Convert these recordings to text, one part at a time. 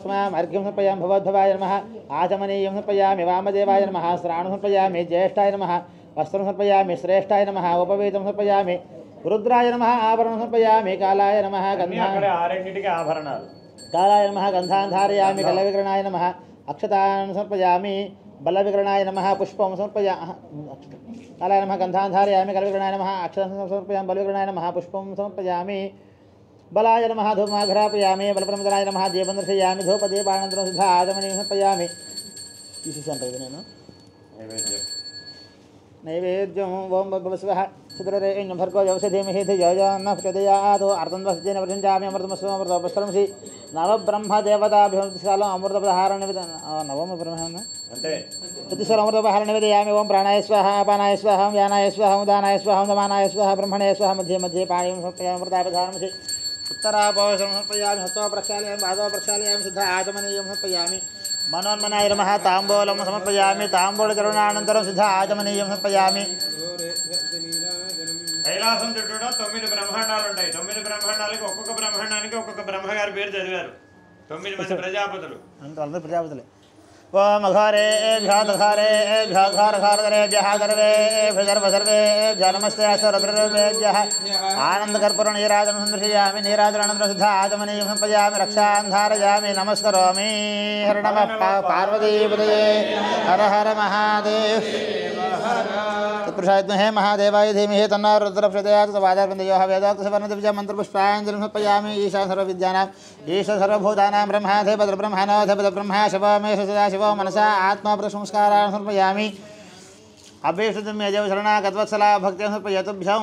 भवस्माम् अर्घ्यं समर्पयामि भगवद्भवाय नमः आचमनीयं समर्पयामि वामदेवाय नमः श्राणं समर्पयामि ज्येष्ठाय नमः वस्त्रं समर्पयामि श्रेष्ठाय नमः उपवेतं समर्पयामि रुद्राय नमः आभरणं समर्पयामि कालाय नमः कालाय नमः गन्धान् धारयामि कलविकरणाय नमः अक्षतान् समर्पयामि बलविकरणाय नमः पुष्पं समर्पयामि कालाय नमः गन्धान् धारयामि कलविकरणाय नमः अक्षतान् समर्पयामि बलविकरणाय नमः पुष्पं समर्पयामि बलाय नमः धूपमाघ्रापयामि बलप्रमदनाय नमः दीपं दर्शयामि धूपदीपानन्तरं सिद्धा आचमनीयं समर्पयामि నేను नैवेद्यं ओं भगवस्वः सुदरेण्यं भर्गो व्यवसधीमहि धियो यो नः प्रचोदयात् अर्धन्वस्तेन प्रसञ्जामि अमृतमस्वमृतपुष्करंसि नवब्रह्मदेवताभ्यं अमृतपदहारनिवेदन नवमब्रह्मण चतुस्वरम् अमृतपदहारं निवेदयामि ओं प्राणाय स्वाहा अपानाय स्वाहा व्यानाय स्वाहा उदानाय स्वाहा दमानाय स्वाहा ब्रह्मणे स्वाहा मध्ये मध्ये पाणिं समर्पयामि अमृतापधारमसि उत्तरापौषं समर्पयामि हस्तौ प्रक्षालयामि पादौ प्रक्षालयामि सिद्ध आचमनीयं समर्पयामि मनोन्मनाय नमः ताम्बूलं समर्पयामि ताम्बूलचरणानन्तरं सिद्ध आचमनीयं समर्पयामि కైలాసం చుట్టూ 9 బ్రహ్మాండాలు ఉంటాయి 9 బ్రహ్మాండాలకు ఒక్కొక్క బ్రహ్మాండానికి ఒక్కొక్క బ్రహ్మగారి పేరు చదివారు 9 మంది ప్రజాపతులు అందరూ ప్రజాపతులే ఓం అఘారేభ్యో దఘారేభ్యో ఘారఘారధరేభ్యః గర్వేభ్యో నమస్తే అసరద్రవేభ్యః ఆనందకర్పూర నీరాజనం సందర్శయామి నీరాజనానంతరం సిద్ధ ఆచమనీయం సంపయామి రక్షాన్ ధారయామి నమస్కరోమి హర నమః పార్వతీపతయే హర హర మహాదేవ్ तत्पुरुषाय महादेवाय धीमहि तन्नो रुद्रः प्रचोदयात् तवादारविन्दयोः वेदोक्तसवर्णदिव्य मन्त्रपुष्पाञ्जलिं समर्पयामि ईशा सर्वविद्यानां ईश सर्वभूतानां ब्रह्मा शिवमेष सदाशिवो मनसा आत्माप्रसंस्कारान् समर्पयामि अभीष्टं यजौ शरणागतवत्सला भक्तिं समर्पयतुभ्यं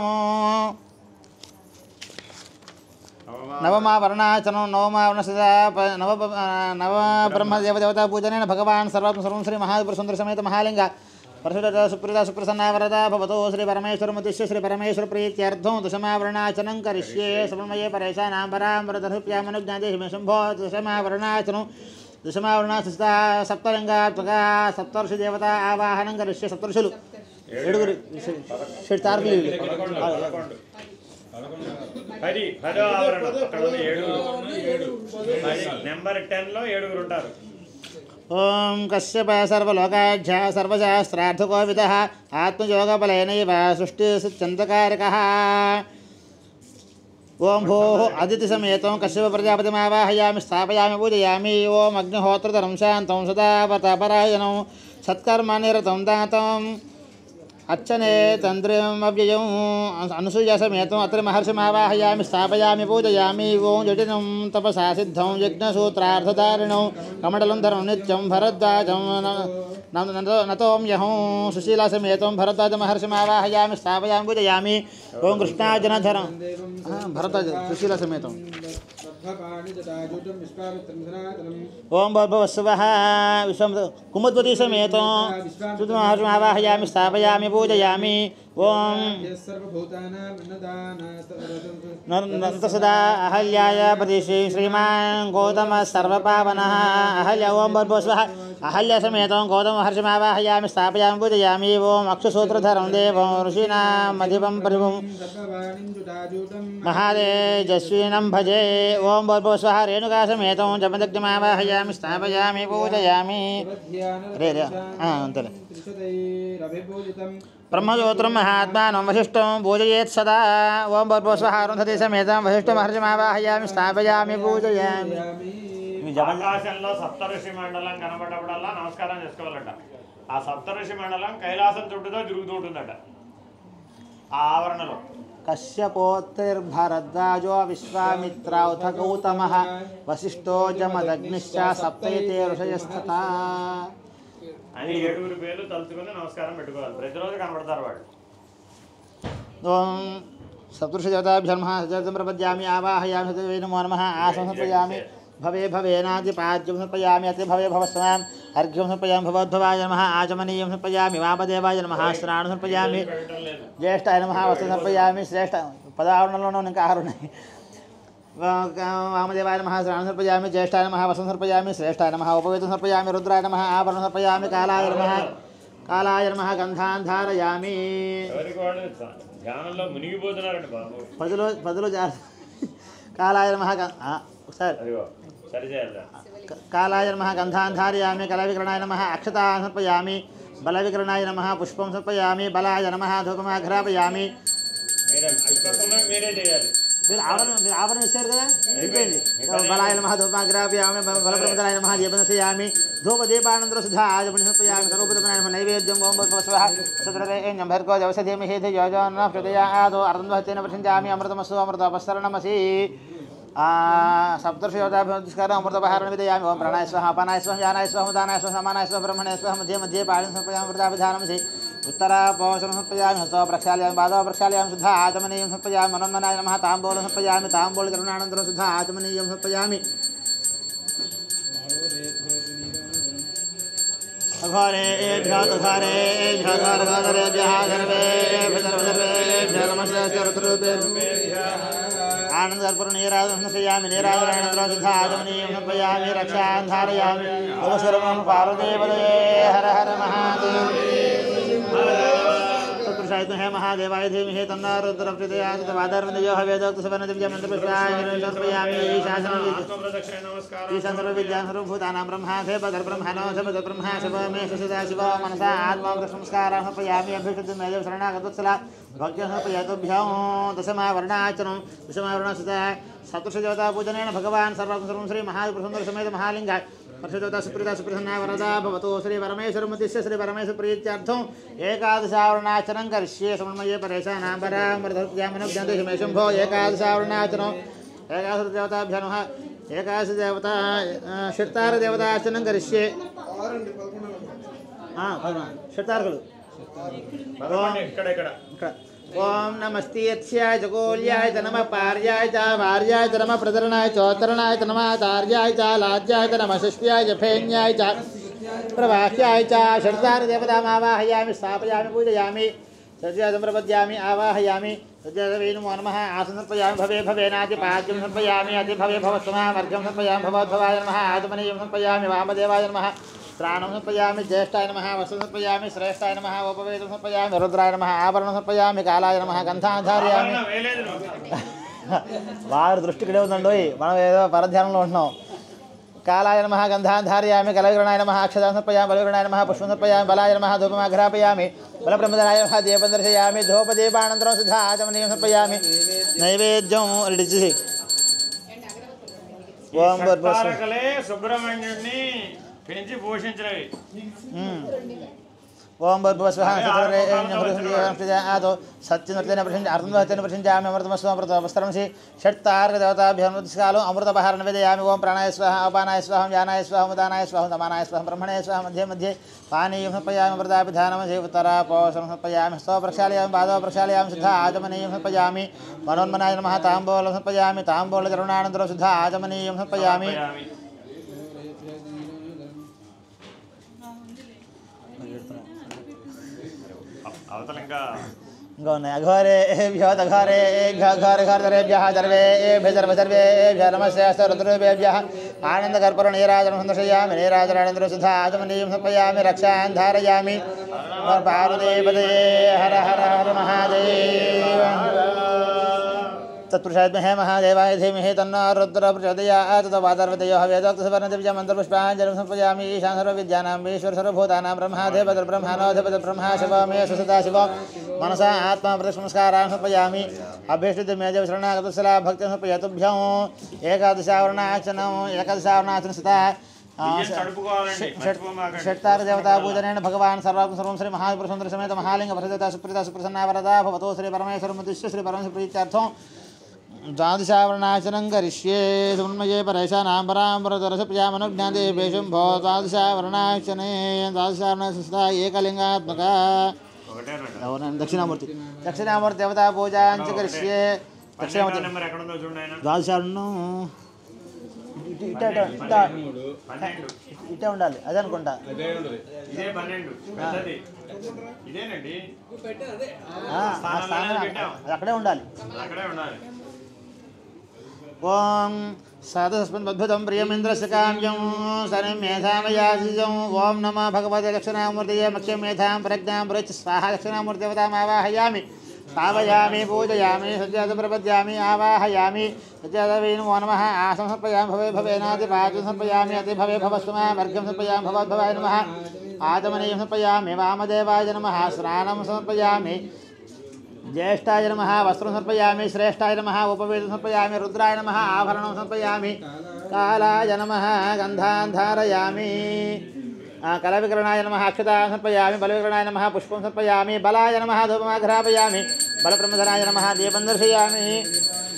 नवमावर्णाचनं नवमावर्णसदा नवब्रह्मदेवता पूजनेन भगवान् सर्वं श्री महापुरुषसुन्दरसमेत महालिङ्ग परशुरता सुप्रीता सुप्रसन्ना वरदा भवतो श्री परमेश्वरमुद्दिश्य श्री परमेश्वर प्रीत्यर्थं दशमावरणाचनं करिष्ये समन्वये परेशानां परामृतहृप्यामनुज्ञादेहि शम्भो दशमावरणाचनं दशमावरणास्था सप्तलिङ्गात्मका सप्तर्षि देवता आवाहनं करिष्ये सप्तर्षुलु ఏడుగురు షట్టార్కులు హరి హరో ఆవరణ అక్కడ ఉన్న ఏడుగురు నెంబర్ 10 లో ఏడుగురు ఉంటారు ओं कश्यप सर्वलोकाढ्य सर्वशास्त्रार्थकोविदः आत्मयोगबलेनैव सृष्टिसिद्ध्यन्तकारकः ओं भोः अदितिसमेतं कश्यप प्रजापतिमावाहयामि स्थापयामि पूजयामि ओं अग्निहोत्रधरं शान्तं सदा व्रतपरायणं सत्कर्मनिरतं दातं अच्छने तंत्रिम अव्ययं अनुसूया समेतम् अत्र महर्षिमावाहयामि स्थापयामि पूजयामि ओं जटिनं तपसा सिद्धं यज्ञसूत्रार्थधारिणं कमण्डलं धरं नित्यं भरद्वाजं नतोम्यहं सुशीला समेतं भरद्वाजमहर्षिमावाहयामि स्थापयामि पूजयामि ओं कृष्णार्जुनधरं भरद्वाज सुशीला समेतं ओं भवस्वः विश्वं कुमुद्वती समेतं सुतमहर्षिमावाहयामि स्थापयामि पूजयामि ओं नन्तसदा अहल्याय प्रदिशि श्रीमान् गौतम सर्वपावनः अहल्या ओं भर्भस्वः अहल्या समेतं गौतमहर्षिमावाहयामि स्थापयामि पूजयामि ओं अक्षसूत्रधरं देवं ऋषीणां मधिपं परिभुं महातेजस्विनं भजे ओं भर्भस्वः रेणुका समेतं जपदग्निमावाहयामि स्थापयामि पूजयामि ब्रह्मसूत्रं महात्मानं वसिष्ठं पूजयेत् सदा ओं भर्भस्वः अरुन्धती समेतं वसिष्ठमहर्षिमावाहयामि स्थापयामि पूजयामि ఆకాశంలో సప్తఋషి మండలం కనబడ్డప్పుడల్లా నమస్కారం చేసుకోవాలట ఆ సప్తఋషి మండలం కైలాసం చుట్టూతో తిరుగుతూ ఉంటుందట ఆ ఆవరణలో कश्यपोत्तिर्भरद्वाजो विश्वामित्रौथ गौतमः वसिष्ठो जमदग्निश्च सप्तैते ऋषयस्तथा అని ఏడుగురు పేర్లు తలుచుకొని నమస్కారం పెట్టుకోవాలి ప్రతిరోజు కనబడతారు వాళ్ళు ओं सप्तऋषिदेवताभ्यर्मः प्रपद्यामि आवाहयामि सतवे नमो नमः आसनं समर्पयामि भवे भवेनादिपाद्यं समर्पयामि अति भवे भवस्वाम् अर्घ्यं समर्पयामि भगवद्भवाय नमः आचमनीयं समर्पयामि वामदेवाय नमः स्नानं समर्पयामि ज्येष्ठाय नमः वस्त्रं समर्पयामि श्रेष्ठ पदावरणलोनू ఇంకా ఆరు ఉన్నాయి वामदेवाय नमः स्नानं समर्पयामि ज्येष्ठाय नमः वस्त्रं समर्पयामि श्रेष्ठाय नमः उपवेतं समर्पयामि रुद्राय नमः आभरणं समर्पयामि कालाय नमः गन्धान् धारयामि ధ్యానంలో మునిగిపోతున్నారండి బాబు పదులు కాలాయ నమః సరి చేయాలి कालाय नमः गन्धान् धारयामि कलविकरणाय नमः अक्षतान् समर्पयामि बलविकरणाय नमः पुष्पं समर्पयामि बलाय नमः धूपमाघ्रापयामि మీరు ఆవరణ ఇచ్చారు కదా అయిపోయింది బలాయ నమః ధూపమాఘ్రాపయామి బలప్రమదాయ నమః దీపదర్శయామి ధూపదీపానంతరం సుధా ఆజమని సమర్పయామి సర్వోపదమనాయ నమః నైవేద్యం ఓం భస్వః సత్రరేణ్యం భర్గో జవసధీమహి ధియోజన ప్రచోదయాదో అర్ధంవహతేన ప్రశంచామి అమృతమస్తు అమృతోపస్తరణమసి सप्तर्षयोदाभ्यस्कार अमृतपहारण विदयामि ओम प्राणाय स्वाहा अपानाय स्वाहा ज्ञानाय स्वाहा उदानाय स्वाहा समानाय स्वाहा ब्रह्मणे स्वाहा मध्ये मध्ये पाणिं समर्पयामि वृद्धाभिधानं से उत्तरापोषणं समर्पयामि हस्तौ प्रक्षालयामि पादौ प्रक्षालयामि शुद्धा आचमनीयं समर्पयामि मनोन्मनाय नमः ताम्बूलं समर्पयामि ताम्बूलचरणानन्तरं शुद्धा आचमनीयं समर्पयामि अघोरेभ्यो तुघोरेभ्यो घोरघोरेभ्यः सर्वेभ्यो नमस्ते आनंद कर्पूर नीराजनं समर्पयामि नीराजनानन्तरं शुद्धा आचमनीयं समर्पयामि रक्षां धारयामि ओम सर्वं पार्वतीपदये हर हर महादेव तत्पुरुषाय हे महादेवाय धीमहि तन्नो रुद्रः प्रचोदयात् तवादर्वन्दयो हवेदोक्तसवनदिव्यमन्त्रपुष्पाणि समर्पयामि ईशान सर्वविद्यां सर्वभूतानां ब्रह्मा ब्रह्मणो ब्रह्मा शिवमे सदाशिव मनसा आत्मा नमस्कारान् समर्पयामि अभीष्टमेव शरणागतवत्सला भक्त्या समर्पयातुभ्यं दशमावर्णाचनं दशमावर्णसुता सप्तशदेवतापूजनेन भगवान् सर्वं श्री महाप्रसुन्दर समेत महालिङ्गाय वर्षदेवता सुप्रीता सुप्रसन्ना वरदा भवतु श्री परमेश्वरमुद्दिश्य श्री परमेश्वर प्रीत्यर्थं एकादशावरणाचनं करिष्ये समन्वये परेशानां परामृतज्ञानज्ञानदेशमे शम्भो एकादशावरणाचनं एकादशदेवताभ्यः नमः एकादशदेवता षट्तारदेवतार्चनं करिष्ये षट्तारಗಳು ओम नमस्ते यत्स्याय जगोल्याय च नमः पार्याय च वार्याय च नमः प्रदरणाय चोत्तरणाय च नमः तार्याय च लाज्याय च नमः षष्ट्याय च फेन्याय च प्रवाह्याय च षट्तार देवतामावाहयामि स्थापयामि पूजयामि सज्जा संप्रपद्यामि आवाहयामि सज्जा नमो नमः आसनं समर्पयामि भवे भवेनाति पाद्यं समर्पयामि अति भवे भवत्समः वर्गं समर्पयामि भवद्भवाय नमः आत्मनीयं समर्पयामि वामदेवाय नमः त्राणं समर्पयामि ज्येष्ठाय नमः वस्त्रं समर्पयामि श्रेष्ठाय नमः उपवेदं समर्पयामि रुद्राय नमः आभरणं समर्पयामि कालाय नमः गन्धान् धारयामि వారి దృష్టి ఇక్కడే ఉందండి మనం ఏదో పరధ్యానంలో ఉంటున్నాం కాలాయ నమః గంధాన్ ధారయామి కలవికరణాయ నమః అక్షతాన్ సమర్పయామి బలవికరణాయ నమః పుష్పం సమర్పయామి బలాయ నమః ధూపమాఘ్రాపయామి బలప్రమదాయ నమః దీపం దర్శయామి ధూపదీపానంతరం శుద్ధ ఆచమనీయం సమర్పయామి నైవేద్యం రెడీ ఓం సప్తారకలే సుబ్రహ్మణ్యుడిని పెంచి పోషించినవి ओम भूर्भुवस्वः सत्यनृत्येन प्रशंस अर्धनृत्येन प्रशंसामि अमृतमस्तु अमृतोपस्तरंसि षट्तारकदेवताभ्यः अमृतकालो अमृतपहारणं विदयामि ओम प्राणाय स्वाहा अपानाय स्वाहा ज्ञानाय स्वाहा उदानाय स्वाहा समानाय स्वाहा ब्रह्मणे स्वाहा मध्ये मध्ये पानीयं समर्पयामि वरदाभिधानमसि उत्तरापोषणं समर्पयामि हस्तौ प्रक्षालयामि पादौ प्रक्षालयामि शुद्धा आचमनीयं समर्पयामि मनोन्मनाय नमः ताम्बूलं समर्पयामि ताम्बूलचरणानन्तरं शुद्धा आचमनीयं समर्पयामि अघोरेभ्यो सर्वेभ्यः नमस्ते रुद्रेभ्यः आनन्दकर्पूर नीराजनं सन्दर्शयामि नीराजनानन्तरं शुद्धा आचमनीयं समर्पयामि रक्षां धारयामि पार्वतीपदये हर हर हर महादेव तत्पुरुषाय हे महादेवाय धीमहि तन्नो रुद्रः प्रचोदयात् तवादर्वदयो हवेदोक्तसवर्णदिव्यमन्त्रपुष्पाञ्जलिं समर्पयामि ईशान सर्वविद्यानां ईश्वर सर्वभूतानां ब्रह्माधिपतिर्ब्रह्मणोऽधिपतिर्ब्रह्मा शिवमे सदाशिव मनसा आत्मा प्रतिसंस्कारान् समर्पयामि अभीष्टमेव शरणागतवत्सला भक्तिं समर्पयातुभ्यं एकादशावरणाचनं सुता षट्तारदेवतापूजनेन भगवान् सर्वं श्री महाप्रसुन्दर समेत महालिङ्ग वर्षदेवता सुप्रीता सुप्रसन्ना वरदा भवतु श्री परमेश्वरमुद्दिश्य श्री परमेश्वर प्रीत्यर्थं द्वादशावरणाचनं करिष्ये समन्वये परेशानां परामृतरसप्रियामनुज्ञादेवेशं भो द्वादशावरणाचने द्वादशावरणाचनः एकलिङ्गात्मका दक्षिणामूर्ति देवतापूजां च करिष्ये दक्षिणामूर्ति द्वादशावरणं ఇటే ఉండాలి అదే అనుకుంటా అక్కడే ఉండాలి ఓం సాధస్మద్భుతం ప్రియమింద్రస్య కామ్యం సరం మేధామయాజిజం ఓం నమో భగవతే దక్షిణామూర్తయే మక్ష్యం మేధాం ప్రజ్ఞాం పురచ స్వాహా దక్షిణామూర్తిదేవతామావాహయామి स्थापयामि पूजयामि सज्जात प्रपद्यामि आवाहयामि सज्जातवे नमो नमः आसनं समर्पयामि भवे भवेनातिपादं समर्पयामि अति भवे भवस्मा वर्गं समर्पयामि भवद्भवाय नमः आचमनीयं समर्पयामि वामदेवाय नमः स्नानं समर्पयामि ज्येष्ठाय नमः वस्त्रं समर्पयामि श्रेष्ठाय नमः उपवेदं समर्पयामि रुद्राय नमः आभरणं समर्पयामि कालाय नमः गन्धान् धारयामि कलविकरणाय नमः अक्षतां समर्पयामि बलविकरणाय नमः पुष्पं समर्पयामि बलाय नमः धूपमाघ्रापयामि बलप्रमदनाय नमः दीपं दर्शयामि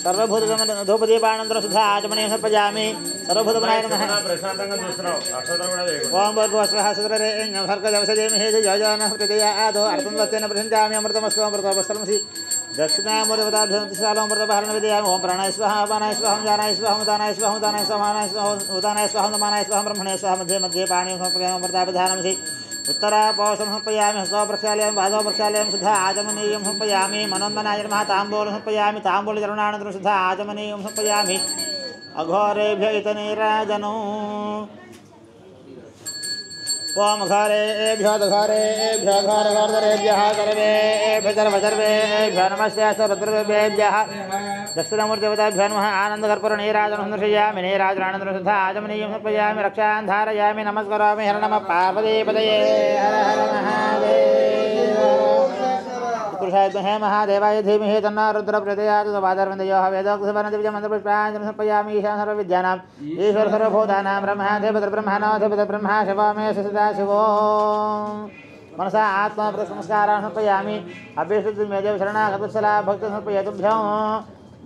सर्वभूतधूपदीपानन्तरं शुद्ध आचमनीयं समर्पयामि सर्वभूतमनाय नमः ओं भर्गवस्वः सदरेण्यं भर्गजवसदेमहे योजनः प्रदयादो अर्थं प्रसञ्जामि अमृतमस्तु अमृतवस्त्रमसि दक्षिणामूर्तिपदाभ्यं तिस्रालोमृतपहरणं विदयामि ओं प्राणाय स्वाहा अपानाय स्वाहा जानाय स्वाहा उदानाय स्वाहा उदानाय स्वाहानाय स्वाहा उदानाय स्वाहा नमानाय स्वाहा ब्रह्मणे स्वाहा मध्ये मध्ये पाणिं समर्पयामि अमृतापधानमसि उत्तरापोषं समर्पयामि हस्तो प्रक्षालयामि पादौ प्रक्षालयामि शुद्ध आचमनीयं समर्पयामि मनोन्मनाय नमः ताम्बूलं समर्पयामि ताम्बूलचरणानन्तरं शुद्ध आचमनीयं समर्पयामि अघोरेभ्य इतनीराजनौ ओम घरेभ्यो घरेभ्यो घोरघोरधरेभ्यः सर्वेभ्यः सर्वसर्वेभ्यो नमस्ते रुद्रदेवेभ्यः दक्षिणमूर्तिदेवताभ्यो नमः आनन्दकर्पूरनीराजनं दर्शयामि नीराजनानन्तरं शुद्ध आचमनीयं समर्पयामि रक्षां धारयामि नमस्करोमि हर नमः पार्वतीपतये हर हर महादेव पुरुषाय महादेवाय धीमहि तन्नो रुद्रः प्रचोदयात् तवादर्वन्दयोः वेदोक्तसवर्णदिव्यमन्त्रपुष्पाञ्जलिं समर्पयामि ईशान सर्वविद्यानाम् ईश्वर सर्वभूतानां ब्रह्मा शिवो मे सदाशिवो मनसा आत्मा संस्कारान् समर्पयामि अभीष्टमेदेव शरणागतवत्सला भक्तं समर्पयतुभ्यं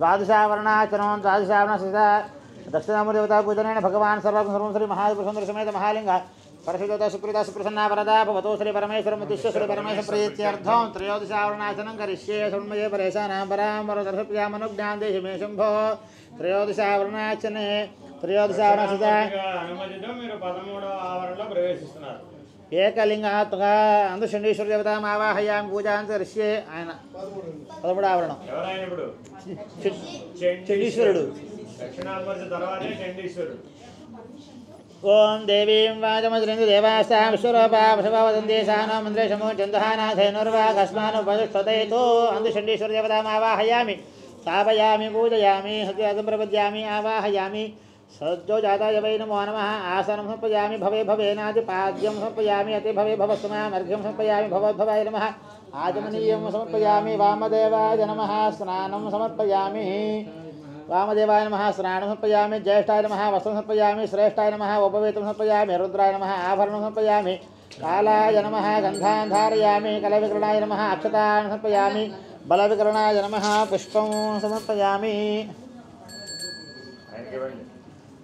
द्वादशावर्णाचरणं द्वादशावर्णसिद्धा दक्षिणामूर्तिदेवतापूजनेन भगवान् सर्वं श्री महापुरुषसमेत महालिङ्गः परशुदेवता सुप्रीता सुप्रसन्ना वरदा भवतो श्री परमेश्वरमुद्दिश्य श्री परमेश्वर प्रीत्यर्थं त्रयोदशावर्णाचनं करिष्ये शृण्मये परेशानां परामरदर्शप्रियामनुज्ञां देहि मे शम्भो त्रयोदशावर्णाचने त्रयोदशावर्णसिद्धा ఏకలింగాత్మక అందుషండీశ్వర దేవతాం ఆవాహయామి పూజాం కరిష్యే ఆయన 13వ ఆవరణం చండీశ్వరుడు ఓం దేవీం వాచమద్రిందు దేవాస్తాం విశ్వరూపా వృషభా వదందే సానో మంత్రేశమో చందహానాథైనుర్వాగస్మానుపతిష్టతేతో అందుషండీశ్వర దేవతాం ఆవాహయామి స్థాపయామి పూజయామి సత్యాగం ప్రపద్యామి ఆవాహయామి सज्जो जाताय वै नमो नमः आसनं समर्पयामि भवे भवेनातिपाद्यं समर्पयामि अति भवे भवस्मामर्घ्यं समर्पयामि भवद्भवाय नमः आचमनीयं समर्पयामि वामदेवाय नमः स्नानं समर्पयामि वामदेवाय नमः स्नानं समर्पयामि ज्येष्ठाय नमः वस्त्रं समर्पयामि श्रेष्ठाय नमः उपवेतं समर्पयामि रुद्राय नमः आभरणं समर्पयामि कालाय नमः गन्धान् धारयामि कलविकरणाय नमः अक्षतान् समर्पयामि बलविकरणाय नमः पुष्पं समर्पयामि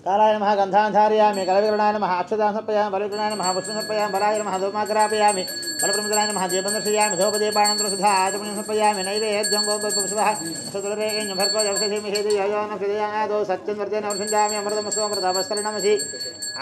कालाय नमः गन्धान् धारयामि कलविकरणाय नमः अक्षतां समर्पयामि बलविकरणाय नमः पुष्पं समर्पयामि बलाय नमः धूपमाघ्रापयामि बलप्रमुदनाय नमः दीपं दर्शयामि धूपदीपानन्तरं शुद्ध आचमनीयं समर्पयामि नैवेद्यं गोपुष्पः सदरेण्यं भर्गो जवसधीमहि योजनः प्रचोदयात् सत्यं वर्तेन वर्षञ्जामि अमृतमस्तु अमृतवस्त्रमसि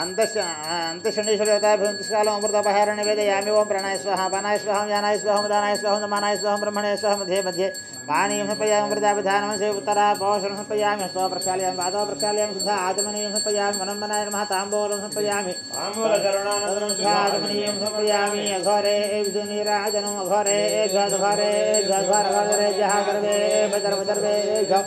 अंतशंडीश्वर देवताभ्यं तिस्रालोम अमृतपहरणं वेदयामि ओं प्राणाय स्वाहा अपानाय स्वाहा जानाय स्वाहा उदानाय स्वाहा नमानाय स्वाहा ब्रह्मणे स्वाहा मध्ये मध्ये पाणिं समर्पयामि अमृताभिधानमसि उत्तरापोषणं समर्पयामि हस्तो प्रक्षालयामि पादौ प्रक्षालयामि शुद्ध आचमनीयं समर्पयामि मनोन्मनाय नमः ताम्बूलं समर्पयामि ताम्बूलचरणानन्तरं शुद्ध आचमनीयं समर्पयामि अघोरे विदुनीराजनम् अघोरे घोरघोरेभ्यः सर्वेभ्यः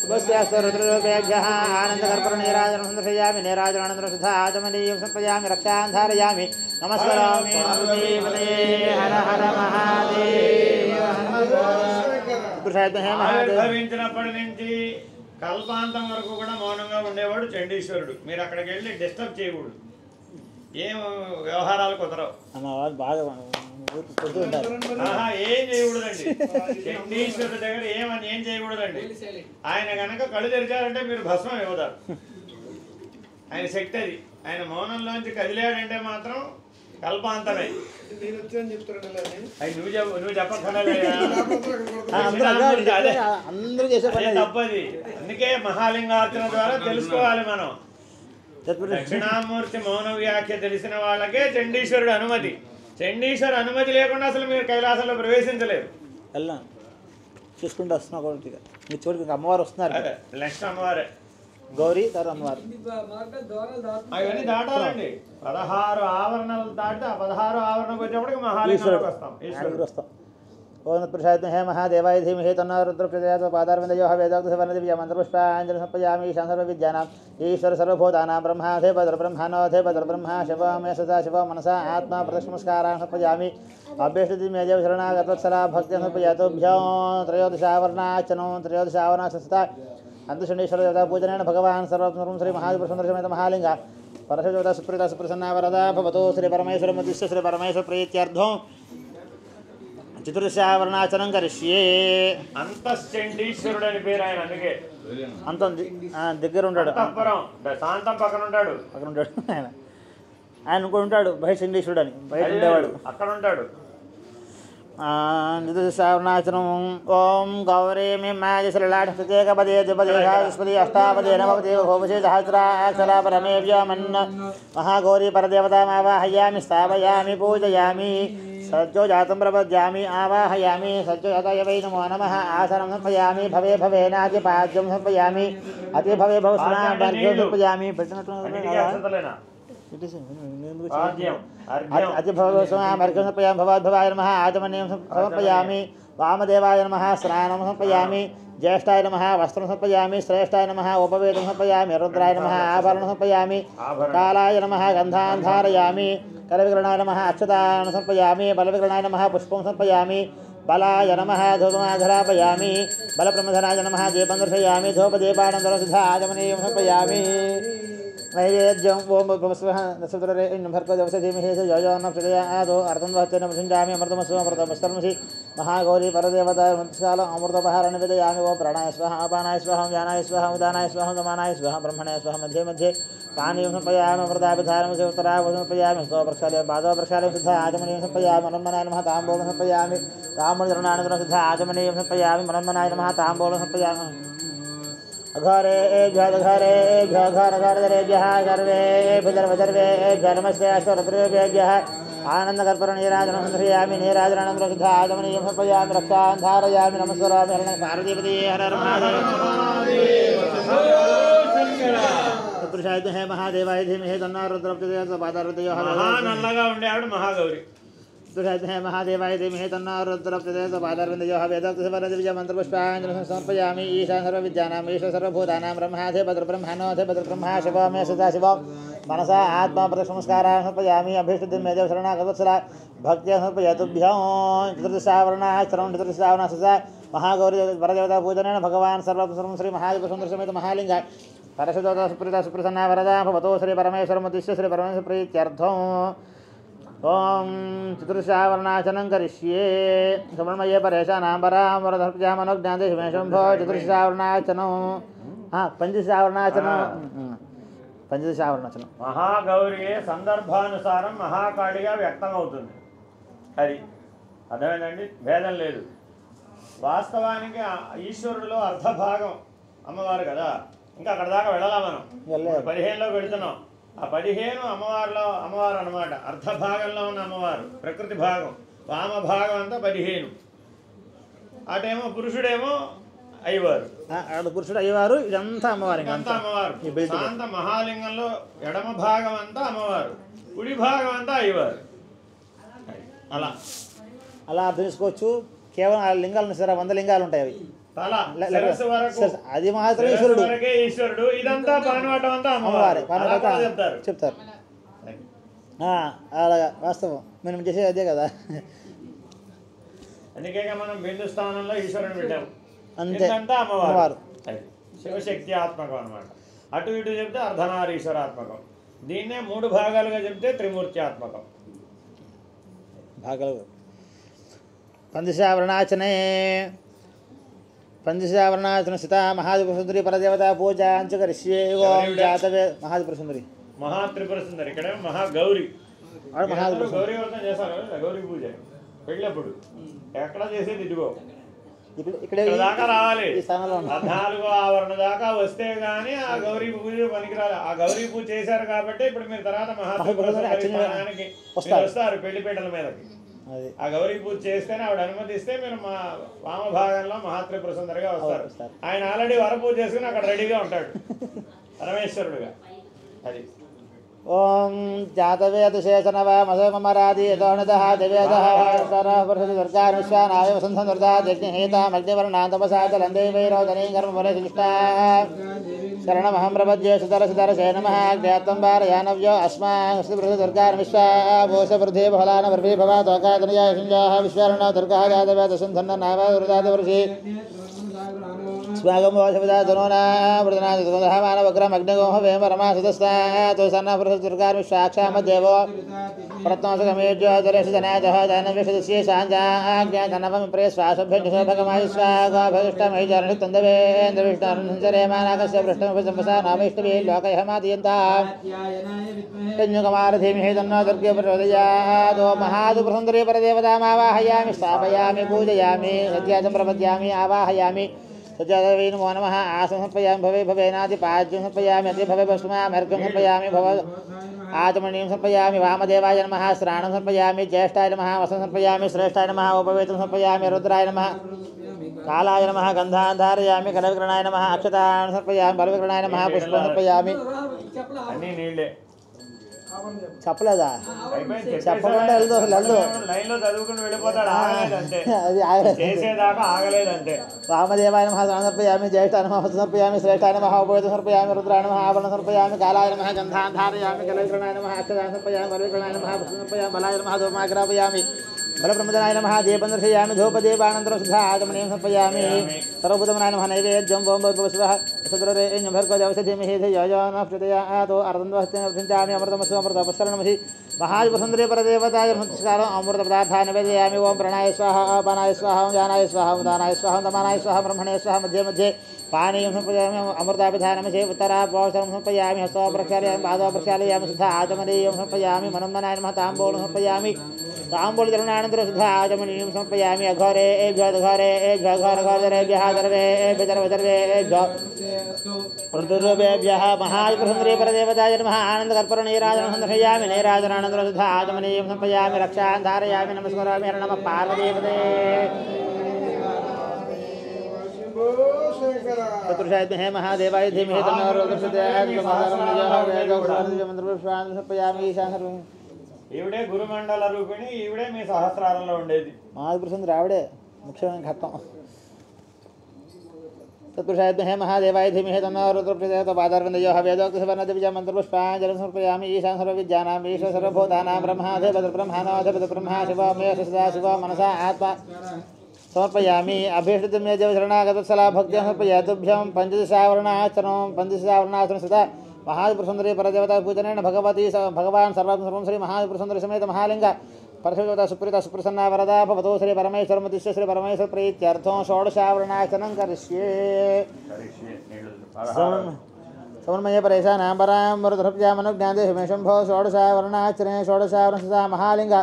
शुभस्यास्तु रुद्ररूपेभ्यः आनन्दकर्पूरनीराजनं दर्शयामि नीराजनानन्तरं शुद्ध आचमनीयं समर्पयामि रक्षां धारयामि नमस्करोमि हर हर महादेव ఆవిర్భవించినప్పటి నుంచి కల్పాంతం వరకు కూడా మౌనంగా ఉండేవాడు చండీశ్వరుడు. మీరు అక్కడికి వెళ్ళి డిస్టర్బ్ చేయకూడదు, ఏం వ్యవహారాలు కుదరవు, బాగా ఏం చేయకూడదండి. చండీశ్వరుడు దగ్గర ఏం చేయకూడదండి. ఆయన కనుక కళ్ళు తెరిచారంటే మీరు భస్మం ఇవ్వదారు. ఆయన శక్తి అది. ఆయన మౌనంలోంచి కదిలాడంటే మాత్రం కల్పాంతమే. నువ్వు తప్పది. అందుకే మహాలింగార్చన ద్వారా తెలుసుకోవాలి మనం. దక్షిణామూర్తి మౌన వ్యాఖ్య తెలిసిన వాళ్ళకే చండీశ్వరుడు అనుమతి. చండీశ్వరు అనుమతి లేకుండా అసలు మీరు కైలాసంలో ప్రవేశించలేరు. చూసుకుంటూ వస్తున్నాం మీ చోటుకి అమ్మవారు వస్తున్నారు. నెక్స్ట్ అమ్మవారే గౌరీ తర్వాత అమ్మవారు. అవన్నీ దాటాలండి. 16 ఆవరణలు దాటితే ఆ 16 ఆవరణకు వచ్చేప్పటికి మహాలింగంలోకి వస్తాం. ओम तत्पुरुषाय महादेवाय धीमहि तन्नो रुद्रः प्रचोदयात् पादारविन्दयोः वेदोक्तसवर्णदिव्य मन्त्रपुष्पाञ्जलिं समर्पयामि ईशान सर्वविद्यानाम् ईश्वर सर्वभूतानां ब्रह्मा शिवमे सदा शिव मनसा आत्मा प्रदक्षिणमस्कारान् समर्पयामि अभ्यष्टदिमेदेव शरणागतवत्सला भक्त्या समर्पयातुभ्यो त्रयोदशावर्णाचनो त्रयोदशावर्णासंस्था अंतशनीश्वरदेवता पूजनेन भगवान् सर्वं श्री महादेवसुन्दरसमेत महालिंग परशुदेवता सुप्रीता सुप्रसन्ना वरदा भवतो श्री परमेश्वरमुद्दिश्य श्री परमेश्वर प्रीत्यर्थं చతుర్దశావరణాచనం కరిష్యే. అంతశ్చండీశ్వరుడు అని పేరు ఆయన, అందుకే అంతం దగ్గర ఉంటాడు, శాంతం పక్కన ఉంటాడు ఆయన ఇంకోటి ఉంటాడు బహిషండీశ్వరుడు అని, బయట ఉండేవాడు అక్కడ ఉంటాడు. చతుర్దశావరణాచనం. ఓం గౌరీ ప్రత్యేకపదే ద్విపదే సహస్పతి అష్టాపదే నవపదే భూపసే సహస్రాక్షరా పరమే వ్యోమన్న మహాగౌరీ పరదేవతామావాహయామి స్థాపయామి పూజయామి सज्जो जातं प्रपद्यामि आवाहयामि सज्जो जाताय वै नमो नमः आसनं समर्पयामि भवे भवेनाद्यपाद्यं समर्पयामि अति भवे भवस्नाभ्यं समर्पयामि अति भवस्नाभ्यं समर्पयामि भवाद्भवाय नमः आचमनीयं समर्पयामि वामदेवाय नमः स्नानं समर्पयामि ज्येष्ठाय नमः वस्त्रं समर्पयामि श्रेष्ठाय नमः उपवेदं समर्पयामि रुद्राय नमः आभरणं समर्पयामि कालाय नमः गन्धान् धारयामि कलविग्रहणाय नमः अक्षतान् समर्पयामि बलविग्रहणाय नमः पुष्पं समर्पयामि बलाय नमः धूपमाघ्रापयामि बलप्रमथनाय नमः दीपं दर्शयामि धूपदीपानन्दरसिद्धा आचमनीयं समर्पयामि नैवेद्यं ओं भवस्वः नक्षत्रे भर्गोदेवसधीमहि योजनं प्रचोदयादो अर्धं वहतेन प्रसिञ्जामि अमृतमस्वमृतमस्तर्मसि महागौरी परदेवता मन्त्रशाल अमृतोपहारं निवेदयामि ओं प्राणाय स्वाहा अपानाय स्वाहा व्यानाय स्वाहा उदानाय स्वाहा समानाय स्वाहा ब्रह्मणे स्वाहा मध्ये मध्ये पानीं समर्पयामि अमृताभिधानं उत्तरावं समर्पयामि स्तोप्रक्षालय पादोप्रक्षालय सिद्धा आचमनीयं समर्पयामि मनोन्मनाय नमः ताम्बूलं समर्पयामि ताम्बूलचरणानन्तरं सिद्धा आचमनीयं समर्पयामि मनोन्मनाय नमः ताम्बूलं समर्पयामि घरेभ्यः घरेभ्यः सर्वेभ्यः नमस्ते अष्टोत्तरेभ्यः आनन्दकर्पूरनीराजनं समर्पयामि नीराजनानन्तरं सिद्धा आचमनीयं समर्पयामि रक्षां धारयामि नमस्कारामि पार्वतीपति हर हर महादेव महादेवाय धीमहि तन्नो रुद्रः प्रचोदयात् पादारविन्दयोः మహానల్లగా ఉండేవాడు మహాగౌరి. महादेवाय धीमहि तन्नो रुद्रः प्रचोदयात् पादारविन्दयोः वेदोक्तसवर्णदिव्य मन्त्रपुष्पाञ्जलिं समर्पयामि ईशान सर्वविद्यानाम् ईश्वर सर्वभूतानां ब्रह्मा शिवमे सदा शिव मनसा आत्मा प्रदक्षिणमस्कारान् समर्पयामि अभीष्टदिमेदेव शरणागतवत्सला भक्त्या समर्पयातुभ्यो चतुर्दशावरणाचनं महागौरी वरदेवता पूजनेन भगवान् सर्वं श्री महादेवसुन्दरसमेत महालिंग परशुदेवता सुप्रीता सुप्रसन्ना वरदा भवतो श्री परमेश्वरमुद्दिश्य श्री परमेश्वर प्रीत्यर्थं ओम चतुर्दशावरणाचनं करिष्ये. समन्वये परेशानां परामरधर्पया मनोज्ञाते शिवेशंभो चतुर्दशावरणाचनं పంచదశావరణాచనం. మహాగౌరి సందర్భానుసారం మహాకాళిగా వ్యక్తమవుతుంది. అది అర్థమైందండి, భేదం లేదు. వాస్తవానికి ఈశ్వరుడిలో అర్ధభాగం అమ్మవారు కదా, ఇంకా అక్కడ దాకా వెళ్ళాలా మనం. 15లో వెళుతున్నాం. ఆ 15 అమ్మవారు అన్నమాట. అర్ధభాగంలో ఉన్న అమ్మవారు ప్రకృతి భాగం, వామ భాగం అంతా 15. అటేమో పురుషుడేమో అయ్యవారు, పురుషుడు అయ్యవారు, ఇదంతా అమ్మవారు. అంతా అమ్మవారు. శాంత మహాలింగంలో ఎడమ భాగం అంతా అమ్మవారు, కుడి భాగం అంతా అయ్యవారు. అలా అలా అర్థం చేసుకోవచ్చు. కేవలం ఆ లింగాలు సరే 100 లింగాలు ఉంటాయి. అవి తల శిరస్సు వరకు అది మాత్రం ఈశ్వరుడు, ఈశ్వరుడు. ఇదంతా పానవటం అంతా అమ్మవారు చెప్తారు. అలాగా వాస్తవం మనం చేసేది అదే కదా. అందుకే మనం బిందు స్థానంలో ఈశ్వరుని పెట్టాము. అంతే, అమ్మవారు శివశక్తి ఆత్మకం అనమాట. అటు ఇటు చెప్తే అర్ధనారీశ్వరాత్మకం. దీన్నే 3 భాగాలుగా చెప్తే త్రిమూర్త్యాత్మకం. భాగాలు పంచశావరణాచన స్థిత మహాత్రిపురసుందరి పరదేవతా పూజ అంచకరిష్యే. ఓం జాతవే మహాత్రిపురసుందరి మహాత్రిపురసుందరి. ఇక్కడ మహాగౌరి గౌరీ వ్రతం చేస్తారు. గౌరీ పూజ పెళ్ళప్పుడు ఎక్కడ చేసేది ఇదిగో ఇక్కడ దాకా రావాలి. 14వ ఆవరణ దాకా వస్తే గానీ ఆ గౌరీ పూజ పనికిరాలి. ఆ గౌరీ పూజ చేశారు కాబట్టి ఇప్పుడు మీరు తర్వాత మహాత్రిపురసుందరికి వస్తారు పెళ్లిపేటల మీదకి. ఆ గౌరీ పూజ చేస్తేనే ఆవిడ అనుమతిస్తే మీరు మా వామ భాగంలో మహాత్రిపురసుందరిగా వస్తారు. ఆయన ఆల్రెడీ వరపూజ చేసుకుని అక్కడ రెడీగా ఉంటాడు పరమేశ్వరుడుగా. అది ఓం జాతవేదశేషనవమసమరాది యతోనదః దివ్యదః సరః వసంతనుర్దా జగ్నిహేతామగ్నివర్ణాంతపసాచలందేవైరోదనీ కర్మఫలశిష్టా శరణమహం ప్రపద్యే సుతరసుతరసే నమః జ్ఞాత్వంబారయానవ్యో అస్మాస్మృతదుర్గాన్ విశ్వాభూషవృద్ధి బహుళానవర్భి భవాతోకాదనయాయ సంజాః విశ్వరణో దుర్గాः జాతవేదసంధన్ననావరుదాతవర్షి స్వాగం వాసవిదాధనోనామృతనాథమానవగ్రమగ్నిగోహ వేమరమాసుతస్థాతో సన్నపురుషదుర్గార్విశ్వాక్షామదేవో ప్రత్నోసుగమేజ్యోతిరేషజనాజహ ధనవిషదస్యే సాంజాజ్ఞాతనవం ప్రేస్వాసభ్యంజసోభగమాయ స్వాగాభవిష్టమైజరణితందవేంద్రవిష్ణురంజరేమానాకస్య పృష్ఠముపసంపసా నామైష్ణవే లోకయహమాదయంతా యజ్ఞకుమారధీమహి తన్నో దుర్గే ప్రచోదయాదో మహాదుప్రసుందరీ పరదేవతామావాహయామి స్థాపయామి పూజయామి సత్యాసం ప్రపద్యామి ఆవాహయామి सज्जादवे नमो नमः आसनं समर्पयामि भवे भवेनादि पाद्यं समर्पयामि अति भवे भस्मामर्घ्यं समर्पयामि भव आचमनीं समर्पयामि वामदेवाय नमः श्राणं समर्पयामि ज्येष्ठाय नमः वसनं समर्पयामि श्रेष्ठाय नमः उपवेतं समर्पयामि रुद्राय नमः कालाय नमः गन्धान् धारयामि कलविक्रणाय नमः अक्षतान् समर्पयामि बलविक्रणाय नमः पुष्पं समर्पयामि చెప్పలేదా చెప్పకుండా వెళ్దు లైన్లో చదువుకుని వెళ్ళిపోతాడు ఆగలేదంటే చేసేదాకా ఆగలేదంటే వామదేవాయ నమః సమర్పయామి జ్యేష్ఠాయ నమః సమర్పయామి శ్రేష్ఠాయ నమః ఉపవేతం సమర్పయామి రుద్రాయ నమః ఆభరణం సమర్పయామి కాలాయ నమః గంధాన్ ధారయామి కలవిక్రణాయ నమః అక్షతాన్ సమర్పయామి బలవిక్రణాయ నమః పుష్పం సమర్పయామి బలాయ నమః ధూమాగ్రాపయామి బలబ్రహ్మదనాయ నమః దీపం దర్శయామి ధూపదీపానంతరం శుద్ధ ఆచమనీయం సమర్పయామి సర్వభూతమనాయ నమః నైవేద్యం ఓం భూర్భువస్వః సద్రరేణ్యం భర్గోజవసధీమహి ధియోజోనః ప్రచోదయాత్ అర్ధంద్వహస్తేన ప్రసించామి అమృతమస్తు అమృతపస్సరణమసి महाजपसुंदरी परदेवताय नमस्कारं अमृत पदार्थान् निवेदयामि ओं प्राणाय स्वाहा अपानाय स्वाहा ज्ञानाय स्वाहा उदानाय स्वाहा दमानाय स्वाहा ब्रह्मणे स्वाहा मध्ये मध्ये पानीयं समर्पयामि अमृताभिधानमसे उत्तराभवसरं समर्पयामि हस्तो प्रक्षालयामि पादौ प्रक्षालयामि शुद्ध आचमनीयं समर्पयामि मनोन्मनाय नमः ताम्बूलं समर्पयामि ताम्बूलचरणानन्तरं शुद्ध आचमनीयं समर्पयामि अघोरे घोरे घोरेभ्यः सर्वेभ्यः ऋतुरूपेभ्यः महाजपसुंदरी परदेवताय नमः आनन्दकर्पूरनीराजनं समर्पयामि नैराजनानन्तरं शुद्ध आचमनीयं समर्पयामि रक्षान् धारयामि नमस्करोमि नमः पार्वतीपते चतुर्षायद्महे महादेवाय धीमहि तन्नो रुद्रप्रचोदयात् ఈవిడే గురుమండల రూపిణి ఈవిడే మీ సహస్రారంలో ఉండేది మహాపురుషుడు ఆవిడే ముఖ్యమైన ఘట్టం चतुर्षायद्महे महादेवाय धीमहि तन्नो रुद्रप्रचोदयात् पादारविन्दयोः वेदोक्तसवर्णदिव्यमन्त्रपुष्पाञ्जलिं समर्पयामि ईशान सर्वविद्यानाम् ईश्वर सर्वभूतानां ब्रह्माधिपतिर्ब्रह्माधिपतिर्ब्रह्मा शिवो मे सदा शिवो मनसा आत्मा समर्पयामि अभीष्टं मे देवशरणागतवत्सला भक्त्या समर्पयातुभ्यं पञ्चदशावर्णाचरणं सदा महापुरुषसुंदरी परदेवता पूजनेन भगवान् सर्वं श्री महापुरुषसुंदरी समेत महालिंग परशुदेवता सुप्रीता सुप्रसन्ना वरदा भवतो श्री परमेश्वरमुद्दिश्य श्री परमेश्वर प्रीत्यर्थं षोडशावरणाचरणं करिष्ये समन्मये परेशानां परां वरदृप्यामनुज्ञाते हिमेशम्भो षोडशावरणाचरणे षोडशावरणसदा महालिंग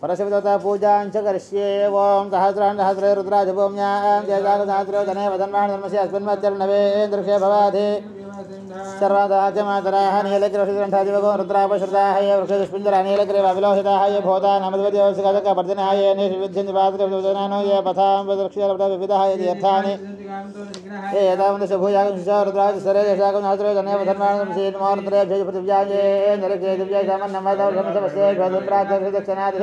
परशुदेवता पूजां च करिष्ये ओं सहस्रे रुद्राजभूम्यां जयजागसहस्रो जने वदन्वान् धर्मस्य अस्मिन्मत्यर्णवेन्द्रक्षे भवाधि सर्वादाख्यमातराः नीलग्रहग्रन्थादिवगो रुद्रापश्रुताः ये वृक्षदुष्पिञ्जरा नीलग्रीवाविलोहिताः ये भूता नमद्वद्योऽस्कर्दिनाः ये निषिविध्यन्तिपात्रविदनानो ये पथाम्बदक्षिरविधाः ये तीर्थानि ये एतावन्तशभूयागंश रुद्राजसरे यशाकं सहस्रो जनेव धर्माणंसीन्मोर्द्रेभ्यो पृथिव्याये नरके दिव्यै सामन्नमदौर्धमसवस्ते भोधुप्रात्यक्षदक्षिणादिश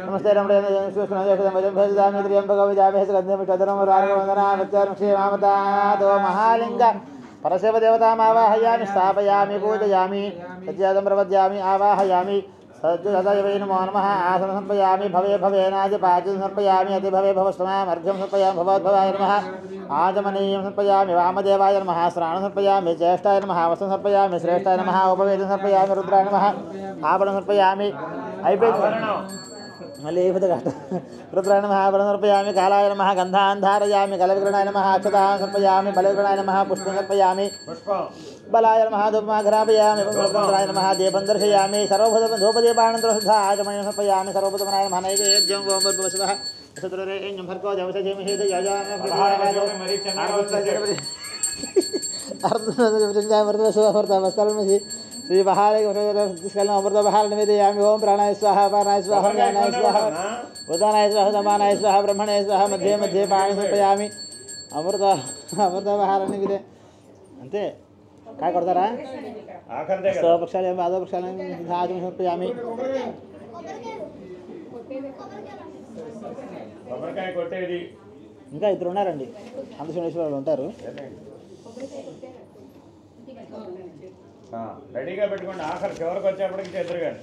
नमस्ते रमणेन्द्रियम्भगविजाभेसगन्धमिष्टधर्मरागवन्दनामत्यार्क्षेमामतादो महालिंग परशुदेवतामावाहयामि स्थापयामि पूजयामि सज्जातं प्रपद्यामि आवाहयामि सज्जदय नमो नमः आसनं समर्पयामि भवे भवेनादि पाद्यं समर्पयामि अति भवे भवस्त्वमामर्घ्यं समर्पयामि भवद्भवाय नमः आचमनीयं समर्पयामि वामदेवाय नमः श्राणं समर्पयामि ज्येष्ठाय नमः वसनं समर्पयामि श्रेष्ठाय नमः उपवेदं समर्पयामि रुद्राय नमः आभरणं समर्पयामि रुद्राय नमः आभरणं समर्पयामि कालाय नमः गन्धान् धारयामि कलविक्रणाय नमः अक्षतान् समर्पयामि बलविक्रणाय नमः पुष्पं समर्पयामि बलाय नमः धूपमाघ्रापयामि बलविक्रणाय नमः दीपं दर्शयामि सर्वभूतधूपदीपानन्तरं शुद्ध आचमनीयं समर्पयामि सर्वभूतमनाय नमः नैवेद्यं ओं भूर्भुवस्वः सतुरेण्यं भर्गोजवसधीमहि धियोजोनः श्री महालिंग अमृतबहार निवेदयामि ओं प्राणाय स्वाहा अपानाय स्वाहा ज्ञानाय स्वाहा उदानाय स्वाहा दमानाय स्वाहा ब्रह्मणे स्वाहा मध्ये मध्ये पाणि समर्पयामि अमृतबहार निवेदे अंते काय కొడతారా ఆఖరిదే కదా స్తవపక్షాలయం పాదపక్షాలయం సిద్ధాచమనీయం సమర్పయామి కొబ్బరికాయ కొట్టేది ఇంకా ఇద్దరు ఉన్నారండి అందశనేశ్వరులు ఉంటారు రెడీగా పెట్టుకోండి ఆఖరి చివరికి వచ్చేప్పటికి ఎదురుగాని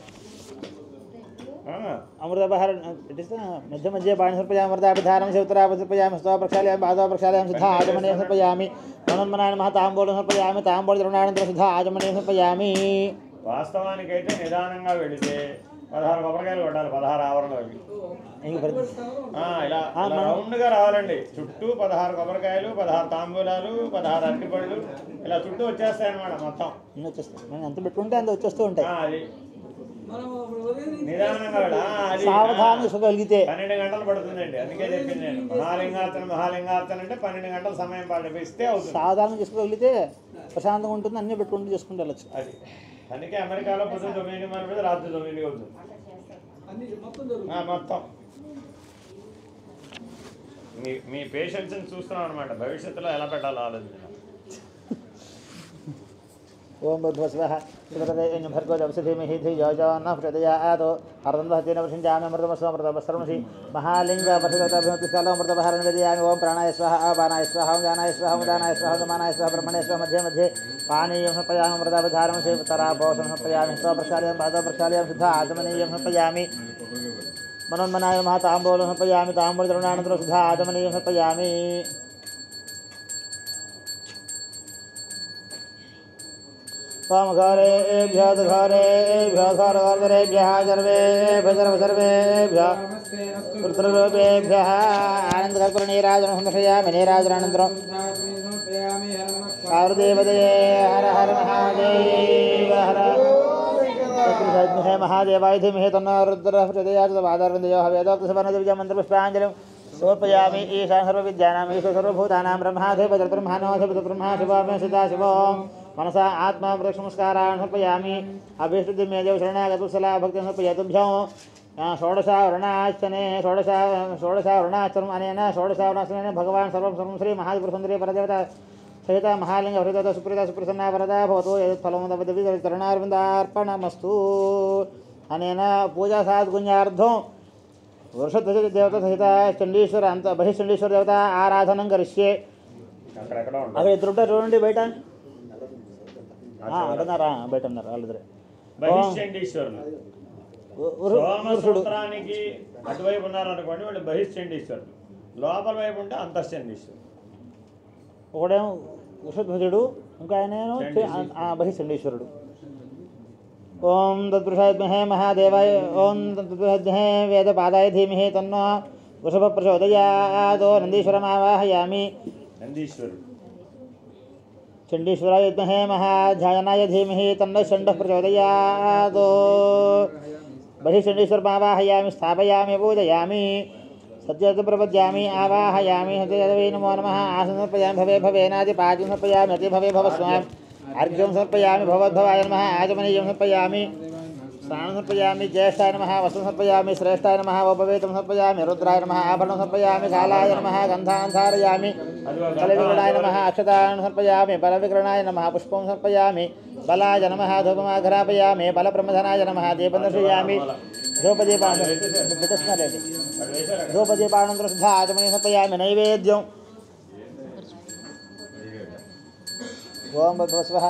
అమృతపహార మధ్య మధ్య పాణి సమర్పయామి అమృతాభిధారం శివతరాప సమర్పయామి స్తవపక్షాలయం పాదపక్షాలయం సిద్ధాచమనీయం సమర్పయామి మనోన్మనాయ నమః తాంబూలం సమర్పయామి తాంబూల ద్రోణానంతరం సిద్ధాచమనీయం సమర్పయామి వాస్తవానికైతే నిదానంగా వెళితే 16 కొబ్బరికాయలు కొట్టాలి 16 ఆవరణలు ఇలా రౌండ్గా రావాలండి చుట్టూ 16 కొబ్బరికాయలు 16 తాంబూలాలు 16 అరటిపళ్ళు ఇలా చుట్టూ వచ్చేస్తాయి అనమాట మొత్తం వచ్చేస్తాయి ఎంత పెట్టుకుంటే అంత వచ్చేస్తూ ఉంటాయి అది నిదానంగా సావధానం చూసుకోగలిగితే 12 గంటలు పడుతుందండి అందుకే చెప్పింది నేను మహాలింగార్చన అంటే 12 గంటల సమయం పాటిస్తే అవుతుంది సావధానం చేసుకోగలిగితే ప్రశాంతంగా ఉంటుంది అన్నీ పెట్టుకుంటూ చేసుకుంటూ వెళ్ళచ్చు అది అందుకే అమెరికాలో పొద్దున్న 9 మన రాత్రి 9 అవుతుంది మొత్తం మీ పేషెంట్స్ని చూస్తున్నాం అనమాట భవిష్యత్తులో ఎలా పెట్టాలో ఆలోచన ఓం భద్వస్వః సుభద్రదేయం భర్గో జవసధీమహి ధియో యో నః ప్రచోదయాత్ అర్ధంభతేన వర్షించామి అమృతమస్వమృతమస్సర్వసి మహాలింగ పరిషదతాభిమతిస్థలో అమృతభారణ విదయామి ఓం ప్రాణాయ స్వాహ అపానాయ స్వాహ ఉదానాయ స్వాహ ఉదానాయ స్వాహ సమానాయ స్వాహ బ్రహ్మణే స్వాహ మధ్య మధ్యే పానీయం సమర్పయామి అమృతాభిధారం శివతరాపోషం సమర్పయామి స్తవప్రక్షాళయం పాదప్రక్షాళయం శుద్ధ ఆచమనీయం సమర్పయామి మనోన్మనాయ నమః తాంబూలం సమర్పయామి తాంబూల ద్రోణానంతరం శుద్ధ ఆచమనీయం సమర్పయామి घोरेभ्यः घोरेभ्यः घोरघोरेभ्यः सर्वेभ्यः पुत्ररूपेभ्यः आनन्दकर्पूरनीराजनं समर्पयामि नीराजनानन्तरं पार्वतीपतये हर हर महादेव हर विद्महे महादेवाय धीमहि तन्नो रुद्रः प्रचोदयात् पादारविन्दयोः वेदोक्तसवर्णदिव्यमन्त्रपुष्पाञ्जलिं समर्पयामि ईशान सर्वविद्यानां ईश्वर सर्वभूतानां ब्रह्माधिपतिर्ब्रह्मा शिवामि सदाशिवो मनसा आत्मा नमस्कारान् समर्पयामि अभीष्टदिमे देव शरणागतवत्सला भक्तिं समर्पयतुभ्यं षोडशावरणार्चने षोडशावरणार्चनम् अनेन षोडशावरणार्चनेन भगवान् सर्वं श्री महात्रिपुरसुन्दरी परदेवता सहित महालिंग हरिदेवता सुप्रीता सुप्रसन्ना वरदा भवतु यत्फलमुदपदति चरणारविन्दार्पणमस्तु अनेन पूजासाद्गुण्यार्धं वृषध्वज देवता सहित चंडीश्वर अंत बहिश्चंडीश्वर देवता आराधनं करिष्ये अगर इतरुंटे చూడండి బయట అడున్నారా బయట ఉన్నారు వాళ్ళిద్దరే బహిశ్చండీశ్వరులు సోమసూత్రానికి అటువైపు ఉన్నారనుకోండి వాళ్ళు బహిశ్చండీశ్వరులు లోపల వైపు ఉంటే అంతశ్చండీశ్వరులు ఒకడేమో వృషధ్వజుడు ఇంకా ఆయనేమో బహిశ్చండీశ్వరుడు ఓం తద్వృషాద్మహే మహాదేవాయ ఓం తద్వృషాద్మహే వేదపాదాయ ధీమహి తన్నో వృషభ ప్రచోదయాదో నందీశ్వరమావాహయామి నందీశ్వరుడు चंडीश्वराय विद्महे महाध्यायनाय धीमहि तन्नः चण्डः प्रचोदयात् बहिश्चण्डीश्वरमावाहयामि स्थापयामि पूजयामि सत्यं प्रपद्यामि आवाहयामि हृदये नमो नमः आसनं समर्पयामि भवे भवेनादिपाद्यं समर्पयामि अति भवे भवस्वामि अर्घ्यं समर्पयामि भवद्भवाय नमः आचमनीयं समर्पयामि स्नानं समर्पयामि ज्येष्ठाय नमः वस्त्रं समर्पयामि श्रेष्ठाय नमः उपवेतं समर्पयामि रुद्राय नमः आभरणं समर्पयामि कालाय नमः गन्धान् धारयामि बलविकरणाय नमः अक्षतान् समर्पयामि बलविकरणाय नमः पुष्पं समर्पयामि बलाय नमः धूपमाघ्रापयामि बलप्रमथनाय नमः दीपं दर्शयामि धूपदीपानन्तरं शुद्ध आचमनीयं समर्पयामि नैवेद्यम् ओं भद्रस्वः